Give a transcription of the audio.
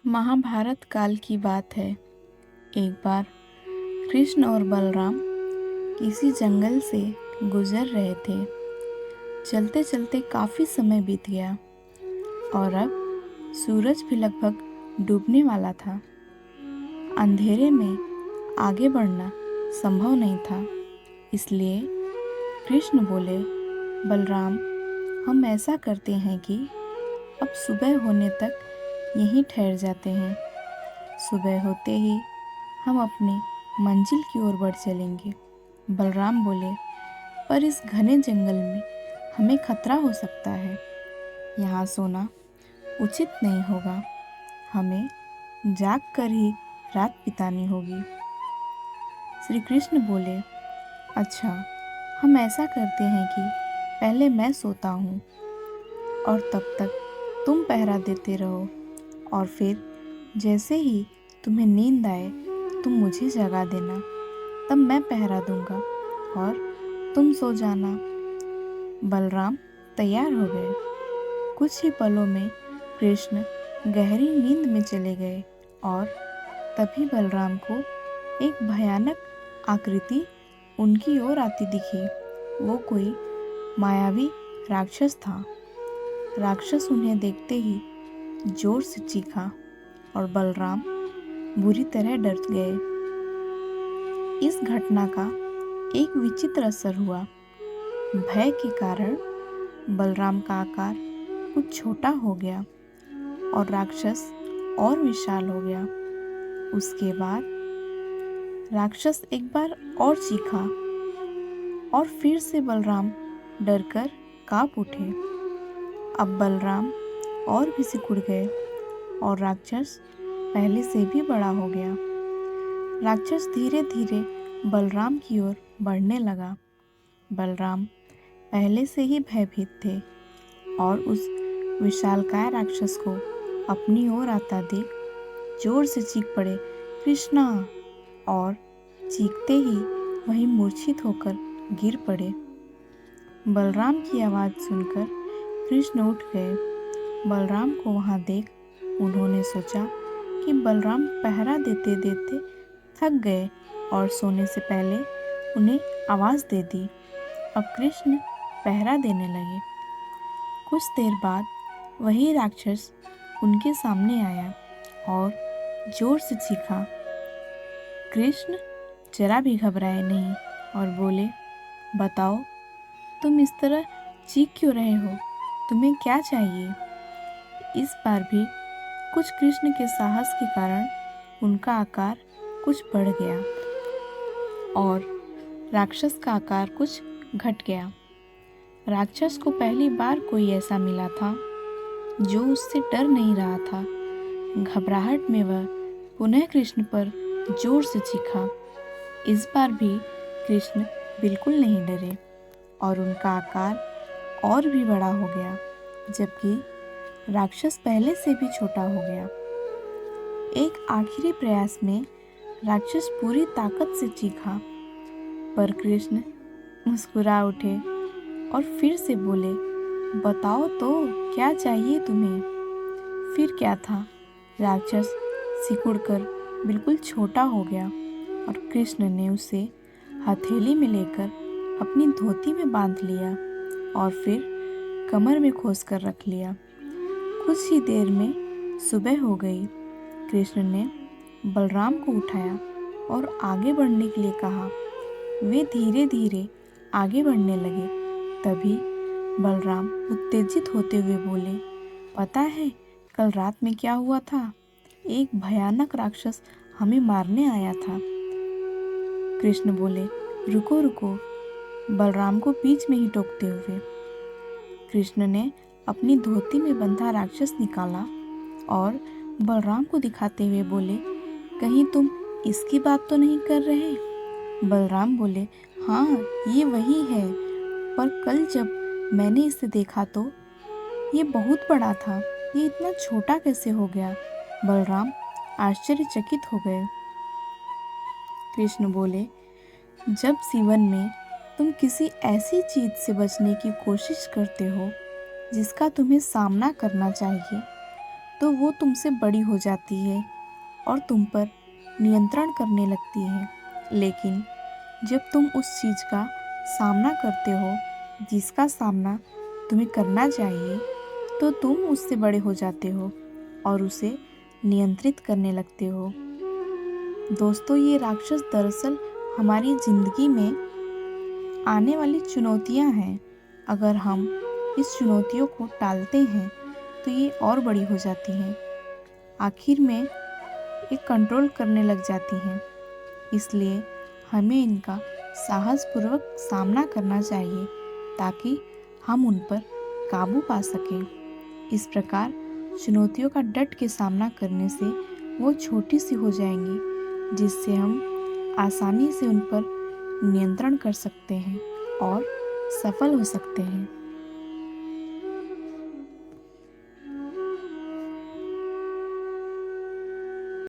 महाभारत काल की बात है। एक बार कृष्ण और बलराम किसी जंगल से गुजर रहे थे। चलते चलते काफ़ी समय बीत गया और अब सूरज भी लगभग डूबने वाला था। अंधेरे में आगे बढ़ना संभव नहीं था, इसलिए कृष्ण बोले, बलराम, हम ऐसा करते हैं कि अब सुबह होने तक यहीं ठहर जाते हैं। सुबह होते ही हम अपनी मंजिल की ओर बढ़ चलेंगे। बलराम बोले, पर इस घने जंगल में हमें खतरा हो सकता है। यहाँ सोना उचित नहीं होगा। हमें जाग कर ही रात बितानी होगी। श्री कृष्ण बोले, अच्छा, हम ऐसा करते हैं कि पहले मैं सोता हूँ और तब तक तुम पहरा देते रहो, और फिर जैसे ही तुम्हें नींद आए तुम मुझे जगा देना, तब मैं पहरा दूंगा और तुम सो जाना। बलराम तैयार हो गए। कुछ ही पलों में कृष्ण गहरी नींद में चले गए और तभी बलराम को एक भयानक आकृति उनकी ओर आती दिखी। वो कोई मायावी राक्षस था। राक्षस उन्हें देखते ही जोर से चीखा और बलराम बुरी तरह डर गए। इस घटना का एक विचित्र असर हुआ। भय के कारण बलराम का आकार कुछ छोटा हो गया और राक्षस और विशाल हो गया। उसके बाद राक्षस एक बार और चीखा और फिर से बलराम डरकर कांप उठे। अब बलराम और भी सिकुड़ गए और राक्षस पहले से भी बड़ा हो गया। राक्षस धीरे धीरे बलराम की ओर बढ़ने लगा। बलराम पहले से ही भयभीत थे और उस विशालकाय राक्षस को अपनी ओर आता देख जोर से चीख पड़े, कृष्णा! और चीखते ही वहीं मूर्छित होकर गिर पड़े। बलराम की आवाज़ सुनकर कृष्ण उठ गए। बलराम को वहां देख उन्होंने सोचा कि बलराम पहरा देते देते थक गए और सोने से पहले उन्हें आवाज़ दे दी। अब कृष्ण पहरा देने लगे। कुछ देर बाद वही राक्षस उनके सामने आया और जोर से चीखा। कृष्ण जरा भी घबराए नहीं और बोले, बताओ, तुम इस तरह चीख क्यों रहे हो? तुम्हें क्या चाहिए? इस बार भी कुछ कृष्ण के साहस के कारण उनका आकार कुछ बढ़ गया और राक्षस का आकार कुछ घट गया। राक्षस को पहली बार कोई ऐसा मिला था जो उससे डर नहीं रहा था। घबराहट में वह पुनः कृष्ण पर जोर से चीखा। इस बार भी कृष्ण बिल्कुल नहीं डरे और उनका आकार और भी बड़ा हो गया, जबकि राक्षस पहले से भी छोटा हो गया। एक आखिरी प्रयास में राक्षस पूरी ताकत से चीखा, पर कृष्ण मुस्कुरा उठे और फिर से बोले, बताओ तो, क्या चाहिए तुम्हें? फिर क्या था, राक्षस सिकुड़कर बिल्कुल छोटा हो गया और कृष्ण ने उसे हथेली में लेकर अपनी धोती में बांध लिया और फिर कमर में खोस कर रख लिया। कुछ ही देर में सुबह हो गई। कृष्ण ने बलराम को उठाया और आगे बढ़ने के लिए कहा। वे धीरे धीरे आगे बढ़ने लगे। तभी बलराम उत्तेजित होते हुए बोले, पता है कल रात में क्या हुआ था? एक भयानक राक्षस हमें मारने आया था। कृष्ण बोले, रुको रुको, बलराम को बीच में ही टोकते हुए। कृष्ण ने अपनी धोती में बंधा राक्षस निकाला और बलराम को दिखाते हुए बोले, कहीं तुम इसकी बात तो नहीं कर रहे? बलराम बोले, हाँ, ये वही है, पर कल जब मैंने इसे देखा तो ये बहुत बड़ा था। ये इतना छोटा कैसे हो गया? बलराम आश्चर्यचकित हो गए। कृष्ण बोले, जब जीवन में तुम किसी ऐसी चीज से बचने की कोशिश करते हो जिसका तुम्हें सामना करना चाहिए, तो वो तुमसे बड़ी हो जाती है और तुम पर नियंत्रण करने लगती है। लेकिन जब तुम उस चीज़ का सामना करते हो जिसका सामना तुम्हें करना चाहिए, तो तुम उससे बड़े हो जाते हो और उसे नियंत्रित करने लगते हो। दोस्तों, ये राक्षस दरअसल हमारी ज़िंदगी में आने वाली चुनौतियाँ हैं। अगर हम इस चुनौतियों को टालते हैं तो ये और बड़ी हो जाती हैं। आखिर में ये कंट्रोल करने लग जाती हैं। इसलिए हमें इनका साहसपूर्वक सामना करना चाहिए ताकि हम उन पर काबू पा सकें। इस प्रकार चुनौतियों का डट के सामना करने से वो छोटी सी हो जाएंगी, जिससे हम आसानी से उन पर नियंत्रण कर सकते हैं और सफल हो सकते हैं।